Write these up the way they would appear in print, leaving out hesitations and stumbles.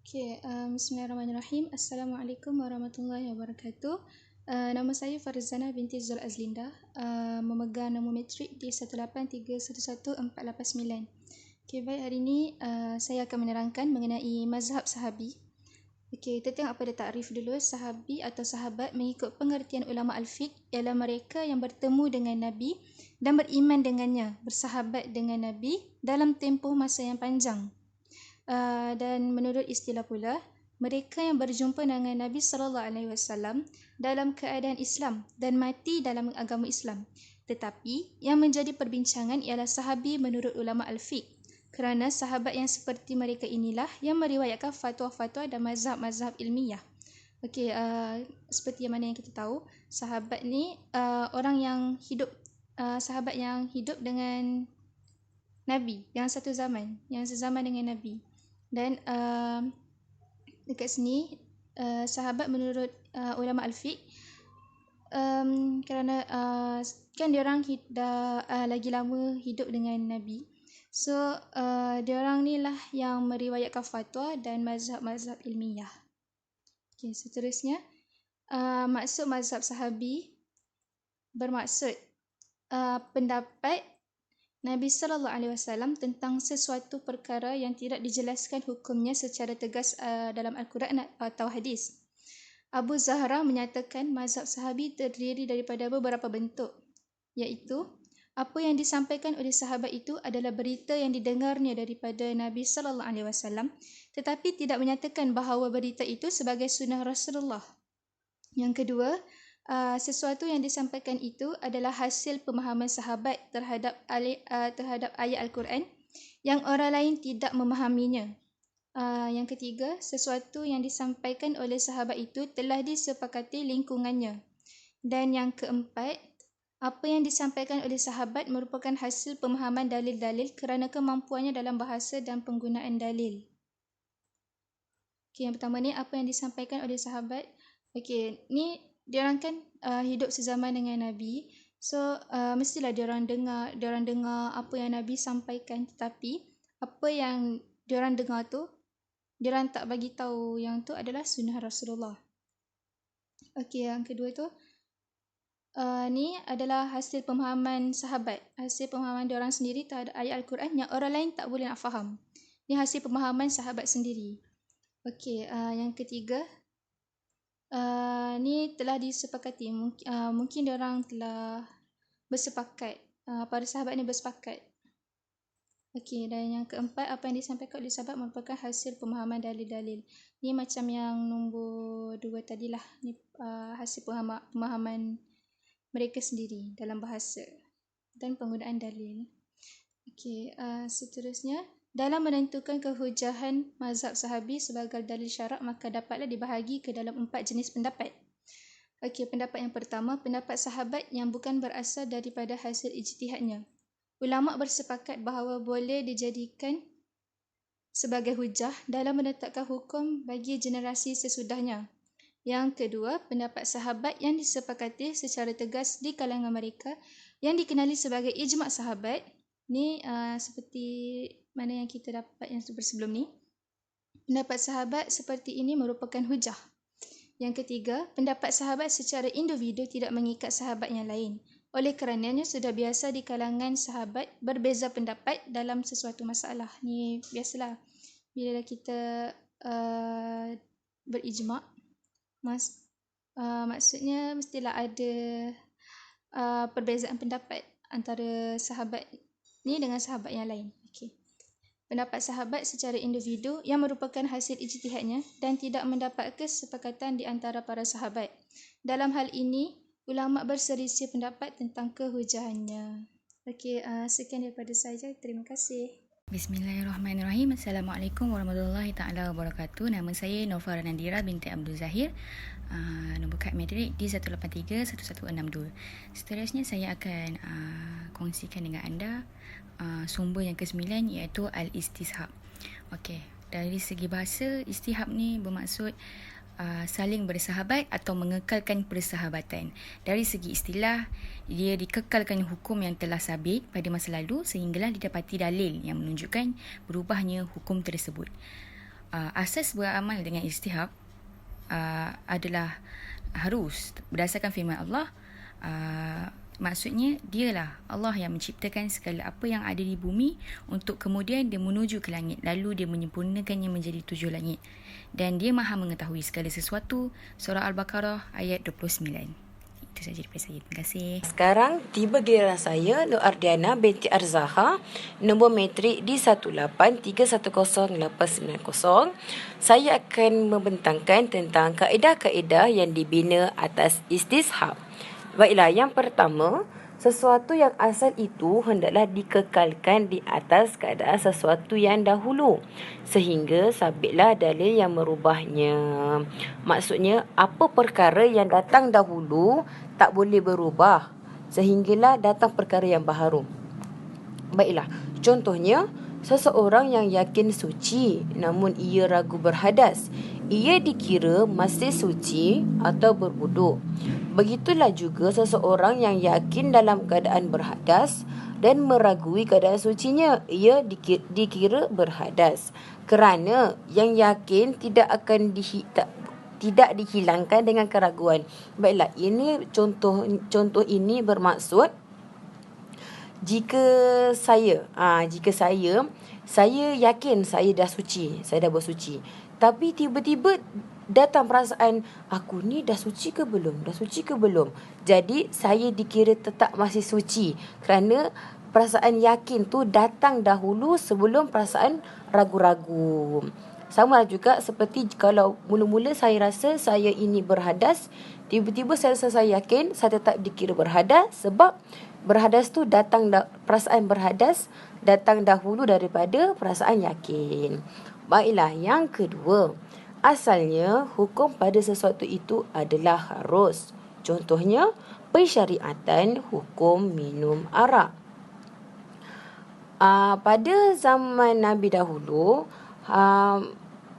Bismillahirrahmanirrahim. Assalamualaikum warahmatullahi wabarakatuh. Nama saya Farzana binti Zul Azlinda, memegang nombor matrik di 183111489. Baik, hari ini saya akan menerangkan mengenai mazhab sahabi. Kita tengok pada takrif dulu. Sahabi atau sahabat mengikut pengertian ulama al-fiqh ialah mereka yang bertemu dengan Nabi dan beriman dengannya, bersahabat dengan Nabi dalam tempoh masa yang panjang. Dan menurut istilah pula, mereka yang berjumpa dengan Nabi SAW dalam keadaan Islam dan mati dalam agama Islam. Tetapi yang menjadi perbincangan ialah sahabi menurut ulama al-fiqh, kerana sahabat yang seperti mereka inilah yang meriwayatkan fatwa-fatwa dan mazhab-mazhab ilmiah. Seperti yang mana yang kita tahu, sahabat ni orang yang hidup, sahabat yang hidup dengan Nabi, yang satu zaman, yang sezaman dengan Nabi. Dan dekat sini sahabat menurut ulama al-fiqh, kerana kan diorang dah lagi lama hidup dengan Nabi, so diorang ni lah yang meriwayatkan fatwa dan mazhab-mazhab ilmiah. Seterusnya, maksud mazhab sahabi bermaksud pendapat Nabi SAW tentang sesuatu perkara yang tidak dijelaskan hukumnya secara tegas dalam Al-Quran atau hadis. Abu Zahra menyatakan mazhab sahabi terdiri daripada beberapa bentuk, iaitu apa yang disampaikan oleh sahabat itu adalah berita yang didengarnya daripada Nabi SAW, tetapi tidak menyatakan bahawa berita itu sebagai sunnah Rasulullah. Yang kedua, sesuatu yang disampaikan itu adalah hasil pemahaman sahabat terhadap ayat Al-Quran yang orang lain tidak memahaminya. Yang ketiga, sesuatu yang disampaikan oleh sahabat itu telah disepakati lingkungannya. Dan yang keempat, apa yang disampaikan oleh sahabat merupakan hasil pemahaman dalil-dalil kerana kemampuannya dalam bahasa dan penggunaan dalil. Yang pertama ni, apa yang disampaikan oleh sahabat. Ni diorang kan hidup sezaman dengan Nabi, so mestilah diorang dengar apa yang Nabi sampaikan, tetapi apa yang diorang dengar tu, diorang tak bagi tahu yang tu adalah sunnah Rasulullah. Yang kedua tu, ni adalah hasil pemahaman sahabat, hasil pemahaman diorang sendiri terhadap ayat Al-Quran yang orang lain tak boleh nak faham. Ni hasil pemahaman sahabat sendiri. Yang ketiga, ni telah disepakati, mungkin diorang telah bersepakat, para sahabat ni bersepakat. Dan yang keempat, apa yang disampaikan oleh sahabat merupakan hasil pemahaman dalil-dalil. Ni macam yang nombor 2 tadilah, ni hasil pemahaman mereka sendiri dalam bahasa dan penggunaan dalil. Seterusnya, dalam menentukan kehujahan mazhab sahabi sebagai dalil syarak, maka dapatlah dibahagi ke dalam 4 jenis pendapat. Pendapat yang pertama, pendapat sahabat yang bukan berasal daripada hasil ijtihadnya. Ulama bersepakat bahawa boleh dijadikan sebagai hujah dalam menetapkan hukum bagi generasi sesudahnya. Yang kedua, pendapat sahabat yang disepakati secara tegas di kalangan mereka yang dikenali sebagai ijma' sahabat. Ni seperti mana yang kita dapat yang sebelum ni. Pendapat sahabat seperti ini merupakan hujah. Yang ketiga, pendapat sahabat secara individu tidak mengikat sahabat yang lain. Oleh kerananya sudah biasa di kalangan sahabat berbeza pendapat dalam sesuatu masalah. Ni biasalah bila kita berijma', maksudnya mestilah ada perbezaan pendapat antara sahabat ni dengan sahabat yang lain. Pendapat sahabat secara individu yang merupakan hasil ijtihadnya dan tidak mendapat kesepakatan di antara para sahabat. Dalam hal ini, ulama berselisih pendapat tentang kehujahannya. Sekian daripada saya. Terima kasih. Bismillahirrahmanirrahim. Assalamualaikum warahmatullahi taala wabarakatuh. Nama saya Nofara Nandira binti Abdul Zahir. Nombor kad matrik di 1831162. Seterusnya saya akan kongsikan dengan anda sumber yang ke-9, iaitu al-istishab. Dari segi bahasa, istihab ni bermaksud saling bersahabat atau mengekalkan persahabatan. Dari segi istilah, dia dikekalkan hukum yang telah sabit pada masa lalu sehinggalah didapati dalil yang menunjukkan berubahnya hukum tersebut. Asas beramal dengan istihab adalah harus berdasarkan firman Allah. Maksudnya dialah Allah yang menciptakan segala apa yang ada di bumi untuk kemudian dia menuju ke langit, lalu dia menyempurnakannya menjadi 7 langit, dan dia maha mengetahui segala sesuatu. Surah Al-Baqarah ayat 29. Itu sahaja daripada saya. Terima kasih. Sekarang tiba giliran saya, Nur Ardiana binti Arzaha, nombor matrik di 183108990. Saya akan membentangkan tentang kaedah-kaedah yang dibina atas istishab. Baiklah, yang pertama, sesuatu yang asal itu hendaklah dikekalkan di atas keadaan sesuatu yang dahulu sehingga sabitlah dalil yang merubahnya. Maksudnya, apa perkara yang datang dahulu tak boleh berubah sehinggalah datang perkara yang baharu. Baiklah, contohnya, seseorang yang yakin suci namun ia ragu berhadas, ia dikira masih suci atau berwuduk. Begitulah juga seseorang yang yakin dalam keadaan berhadas dan meragui keadaan sucinya, ia dikira berhadas. Kerana yang yakin tidak akan tidak dihilangkan dengan keraguan. Baiklah, ini contoh ini bermaksud jika saya yakin saya dah suci, saya dah bersuci, tapi tiba-tiba datang perasaan, aku ni dah suci ke belum? Jadi saya dikira tetap masih suci kerana perasaan yakin tu datang dahulu sebelum perasaan ragu-ragu. Sama juga seperti kalau mula-mula saya rasa saya ini berhadas, tiba-tiba saya rasa saya yakin, saya tetap dikira berhadas sebab berhadas tu perasaan berhadas datang dahulu daripada perasaan yakin. Baiklah, yang kedua, asalnya hukum pada sesuatu itu adalah harus. Contohnya, pensyariatan hukum minum arak. Pada zaman Nabi dahulu,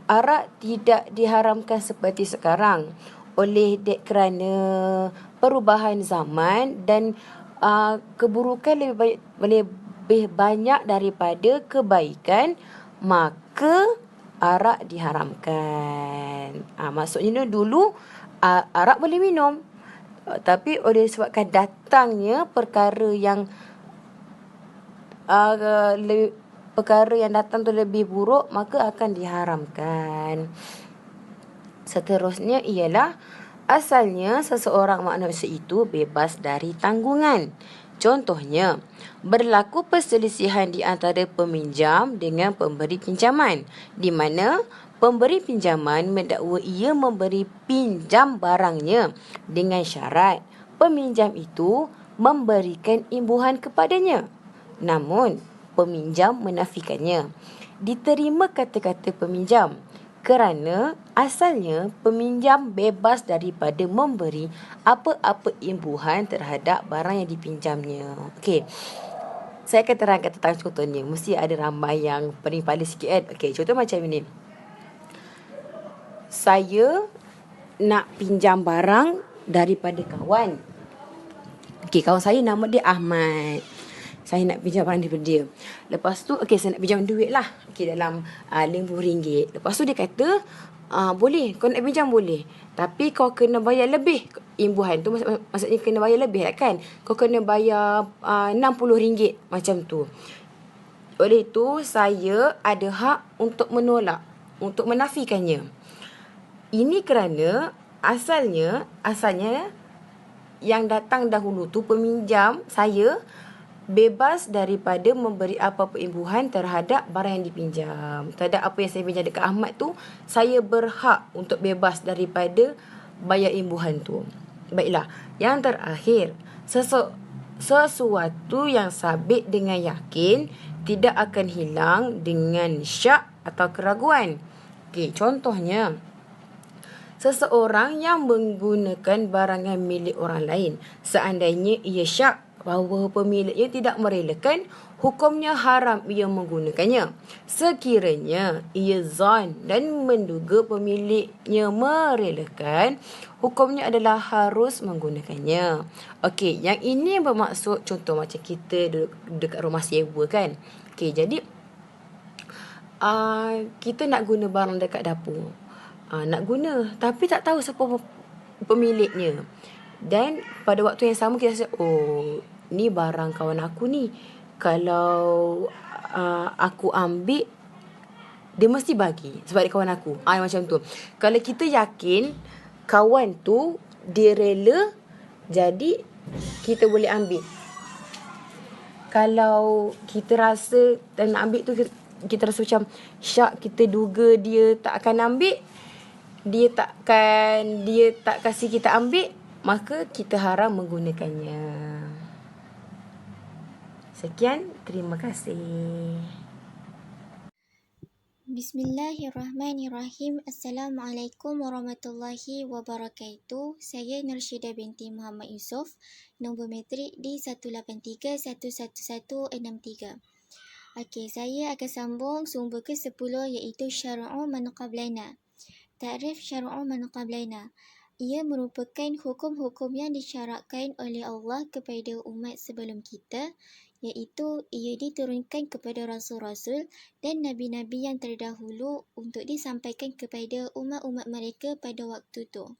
arak tidak diharamkan seperti sekarang kerana perubahan zaman dan keburukan lebih banyak daripada kebaikan, maka arak diharamkan. Maksudnya dulu arak boleh minum, tapi oleh sebabkan datangnya perkara yang datang tu lebih buruk, maka akan diharamkan. Seterusnya ialah asalnya seseorang manusia itu bebas dari tanggungan. Contohnya, berlaku perselisihan di antara peminjam dengan pemberi pinjaman, di mana pemberi pinjaman mendakwa ia memberi pinjam barangnya dengan syarat peminjam itu memberikan imbuhan kepadanya. Namun, peminjam menafikannya. Diterima kata-kata peminjam kerana asalnya peminjam bebas daripada memberi apa-apa imbuhan terhadap barang yang dipinjamnya. Okey. Saya akan terangkan tentang contohnya. Mesti ada ramai yang paling sikit kan. Okey, contoh macam ini. Saya nak pinjam barang daripada kawan. Okey, kawan saya nama dia Ahmad. Saya nak pinjam barang daripada dia. Lepas tu, saya nak pinjam duit lah. Dalam RM50. Lepas tu dia kata, boleh, kau nak pinjam boleh. Tapi kau kena bayar lebih. Imbuhan tu maksudnya kena bayar lebih kan. Kau kena bayar RM60 macam tu. Oleh itu, saya ada hak untuk menolak, untuk menafikannya. Ini kerana asalnya yang datang dahulu tu peminjam saya bebas daripada memberi apa-apa imbuhan terhadap barang yang dipinjam. Terhadap apa yang saya pinjam dekat Ahmad tu, saya berhak untuk bebas daripada bayar imbuhan tu. Baiklah, yang terakhir, sesuatu yang sabit dengan yakin tidak akan hilang dengan syak atau keraguan. Contohnya, seseorang yang menggunakan barangan milik orang lain, seandainya ia syak bahawa pemiliknya tidak merelakan, hukumnya haram ia menggunakannya. Sekiranya ia zan dan menduga pemiliknya merelakan, hukumnya adalah harus menggunakannya. Okey, yang ini bermaksud contoh macam kita dekat rumah sewa kan. Jadi kita nak guna barang dekat dapur. Nak guna tapi tak tahu siapa pemiliknya. Dan pada waktu yang sama kita rasa, oh, ni barang kawan aku ni. Kalau aku ambil, dia mesti bagi sebab dia kawan aku. Macam tu. Kalau kita yakin kawan tu dia rela, jadi kita boleh ambil. Kalau kita rasa dan nak ambil tu, kita rasa macam syak, kita duga dia tak akan ambil, dia tak kasih kita ambil, maka kita haram menggunakannya. Sekian, terima kasih. Bismillahirrahmanirrahim. Assalamualaikum warahmatullahi wabarakatuh. Saya Nursyida binti Muhammad Yusof, nombor matrik D183111163. Okey, saya akan sambung sumber ke-10 iaitu syara'u man qablana. Takrif syara'u man qablana. Ia merupakan hukum-hukum yang disyaratkan oleh Allah kepada umat sebelum kita, iaitu ia diturunkan kepada rasul-rasul dan nabi-nabi yang terdahulu untuk disampaikan kepada umat-umat mereka pada waktu itu.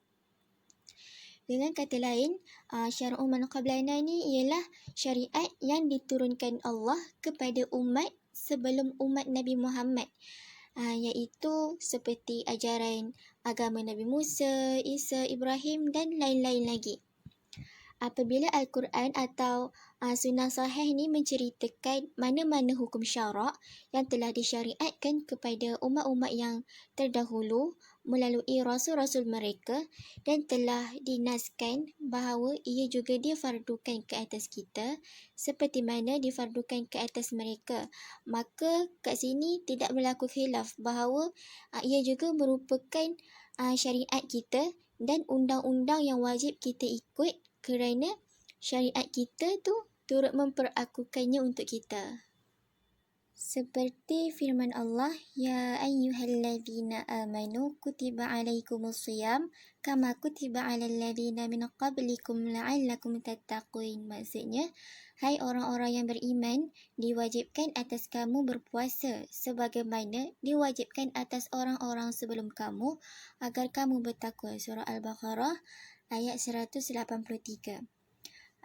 Dengan kata lain, syara'u man qablana ni ialah syariat yang diturunkan Allah kepada umat sebelum umat Nabi Muhammad, iaitu seperti ajaran agama Nabi Musa, Isa, Ibrahim dan lain-lain lagi. Apabila Al-Quran atau sunnah sahih ni menceritakan mana-mana hukum syarak yang telah disyariatkan kepada umat-umat yang terdahulu melalui rasul-rasul mereka dan telah dinaskan bahawa ia juga difardukan ke atas kita seperti mana difardukan ke atas mereka, maka kat sini tidak berlaku khilaf bahawa ia juga merupakan syariat kita dan undang-undang yang wajib kita ikut kerana syariat kita tu turut memperakukannya untuk kita. Seperti firman Allah, ya ayyuhallazina amanu kutiba alaikumusiyam kama kutiba alal ladzina min qablikum la'allakum tattaqun. Maksudnya, hai orang-orang yang beriman, diwajibkan atas kamu berpuasa sebagaimana diwajibkan atas orang-orang sebelum kamu agar kamu bertakwa. Surah Al-Baqarah ayat 183.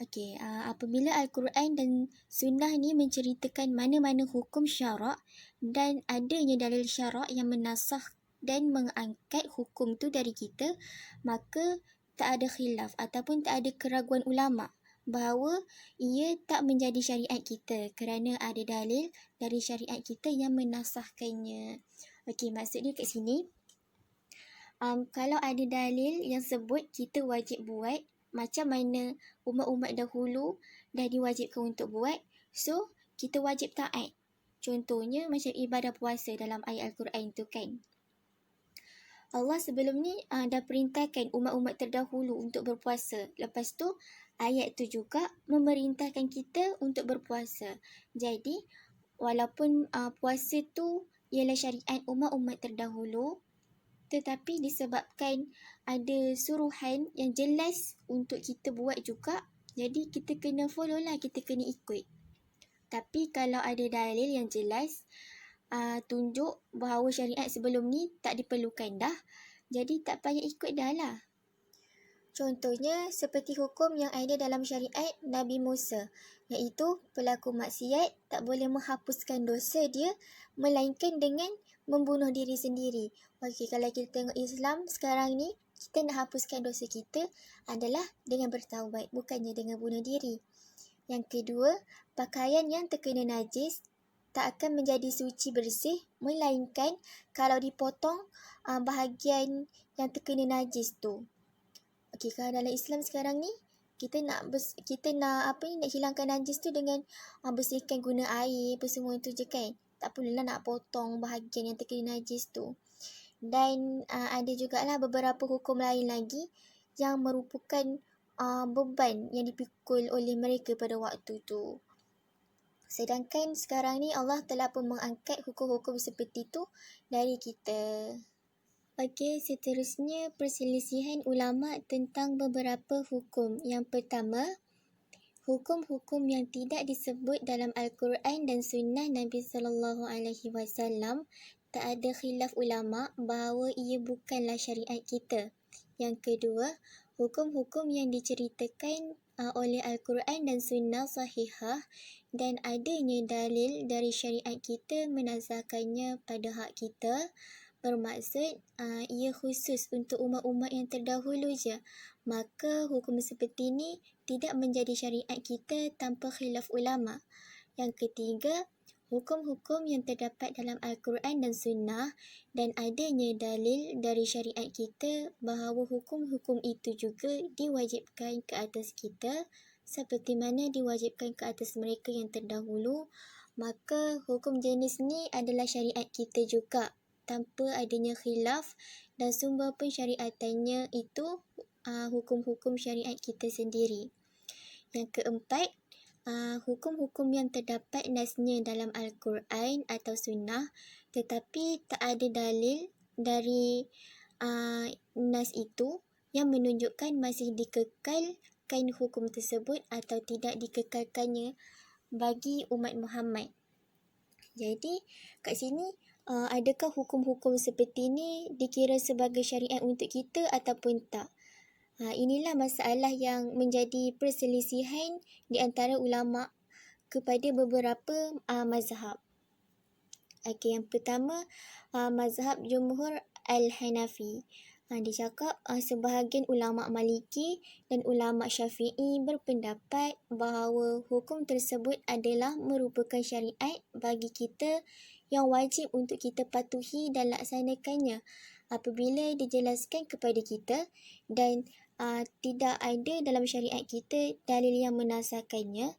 Okey, apabila Al-Quran dan Sunnah ni menceritakan mana-mana hukum syarak dan adanya dalil syarak yang menasakh dan mengangkat hukum tu dari kita, maka tak ada khilaf ataupun tak ada keraguan ulama bahawa ia tak menjadi syariat kita kerana ada dalil dari syariat kita yang menasahkannya. Okey, maksud dia kat sini, kalau ada dalil yang sebut kita wajib buat macam mana umat-umat dahulu dah diwajibkan untuk buat, so kita wajib taat. Contohnya macam ibadah puasa dalam ayat Al-Quran tu kan. Allah sebelum ni dah perintahkan umat-umat terdahulu untuk berpuasa. Lepas tu ayat tu juga memerintahkan kita untuk berpuasa. Jadi walaupun puasa tu ialah syariat umat-umat terdahulu, tetapi disebabkan ada suruhan yang jelas untuk kita buat juga, jadi kita kena follow lah, kita kena ikut. Tapi kalau ada dalil yang jelas tunjuk bahawa syariat sebelum ni tak diperlukan dah, jadi tak payah ikut dah lah. Contohnya seperti hukum yang ada dalam syariat Nabi Musa, iaitu pelaku maksiat tak boleh menghapuskan dosa dia melainkan dengan membunuh diri sendiri. Okey, kalau kita tengok Islam sekarang ni, kita nak hapuskan dosa kita adalah dengan bertaubat, bukannya dengan bunuh diri. Yang kedua, pakaian yang terkena najis tak akan menjadi suci bersih melainkan kalau dipotong bahagian yang terkena najis tu. Okey, kalau dalam Islam sekarang ni kita nak hilangkan najis tu dengan bersihkan guna air apa semua tu je kan. Tak perlulah nak potong bahagian yang terkena najis tu. Dan ada jugalah beberapa hukum lain lagi yang merupakan beban yang dipikul oleh mereka pada waktu tu. Sedangkan sekarang ni Allah telah pun mengangkat hukum-hukum seperti tu dari kita. Okey, seterusnya perselisihan ulama tentang beberapa hukum. Yang pertama, hukum-hukum yang tidak disebut dalam Al-Quran dan Sunnah Nabi Sallallahu Alaihi Wasallam, tak ada khilaf ulama bahawa ia bukanlah syariat kita. Yang kedua, hukum-hukum yang diceritakan oleh Al-Quran dan Sunnah sahihah dan adanya dalil dari syariat kita menazahkannya pada hak kita, bermaksud ia khusus untuk umat-umat yang terdahulu je. Maka hukum seperti ini tidak menjadi syariat kita tanpa khilaf ulama. Yang ketiga, hukum-hukum yang terdapat dalam Al-Quran dan Sunnah dan adanya dalil dari syariat kita bahawa hukum-hukum itu juga diwajibkan ke atas kita seperti mana diwajibkan ke atas mereka yang terdahulu, maka hukum jenis ni adalah syariat kita juga tanpa adanya khilaf dan sumber pensyariatannya itu hukum-hukum syariat kita sendiri. Yang keempat, hukum-hukum yang terdapat nasnya dalam Al-Quran atau Sunnah tetapi tak ada dalil dari nas itu yang menunjukkan masih dikekalkan hukum tersebut atau tidak dikekalkannya bagi umat Muhammad. Jadi kat sini adakah hukum-hukum seperti ini dikira sebagai syariat untuk kita ataupun tak? Inilah masalah yang menjadi perselisihan di antara ulama kepada beberapa mazhab. Okey, yang pertama mazhab Jumhur Al-Hanafi. Dia cakap sebahagian ulama Maliki dan ulama Syafi'i berpendapat bahawa hukum tersebut adalah merupakan syariat bagi kita yang wajib untuk kita patuhi dan laksanakannya apabila dijelaskan kepada kita dan tidak ada dalam syariat kita dalil yang menasahkannya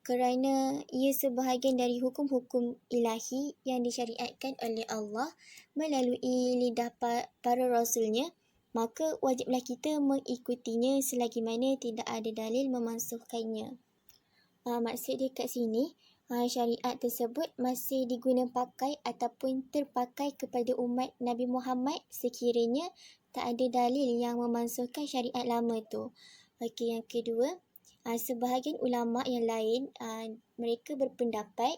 kerana ia sebahagian dari hukum-hukum ilahi yang disyariatkan oleh Allah melalui lidah para rasulnya, maka wajiblah kita mengikutinya selagi mana tidak ada dalil memansuhkannya. Maksud dia kat sini, syariat tersebut masih diguna pakai ataupun terpakai kepada umat Nabi Muhammad sekiranya tak ada dalil yang memansuhkan syariat lama tu. Okey, yang kedua, sebahagian ulama yang lain mereka berpendapat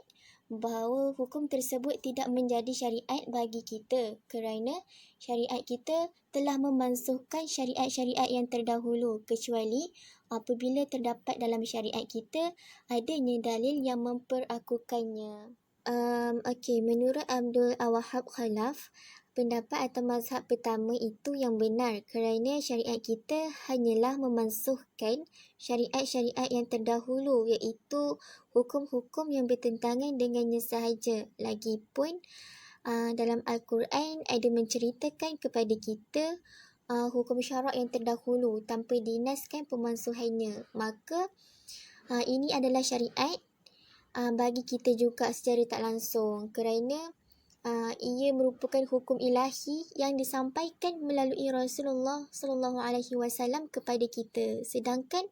bahawa hukum tersebut tidak menjadi syariat bagi kita kerana syariat kita telah memansuhkan syariat-syariat yang terdahulu kecuali apabila terdapat dalam syariat kita adanya dalil yang memperakukannya. Okey, menurut Abdul Wahab Khalaf, pendapat atau mazhab pertama itu yang benar kerana syariat kita hanyalah memansuhkan syariat-syariat yang terdahulu iaitu hukum-hukum yang bertentangan dengannya sahaja. Lagipun dalam Al-Quran ada menceritakan kepada kita hukum syarak yang terdahulu tanpa dinaskan pemansuhannya. Maka ini adalah syariat bagi kita juga secara tak langsung kerana ia merupakan hukum ilahi yang disampaikan melalui Rasulullah sallallahu alaihi wasallam kepada kita sedangkan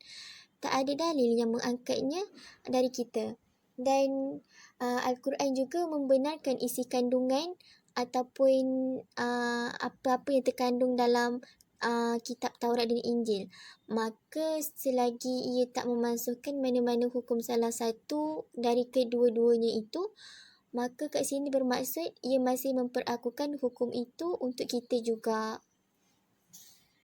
tak ada dalil yang mengangkatnya dari kita. Dan Al-Quran juga membenarkan isi kandungan ataupun apa-apa yang terkandung dalam kitab Taurat dan Injil. Maka selagi ia tak memansuhkan mana-mana hukum salah satu dari kedua-duanya itu, maka kat sini bermaksud ia masih memperakukan hukum itu untuk kita juga.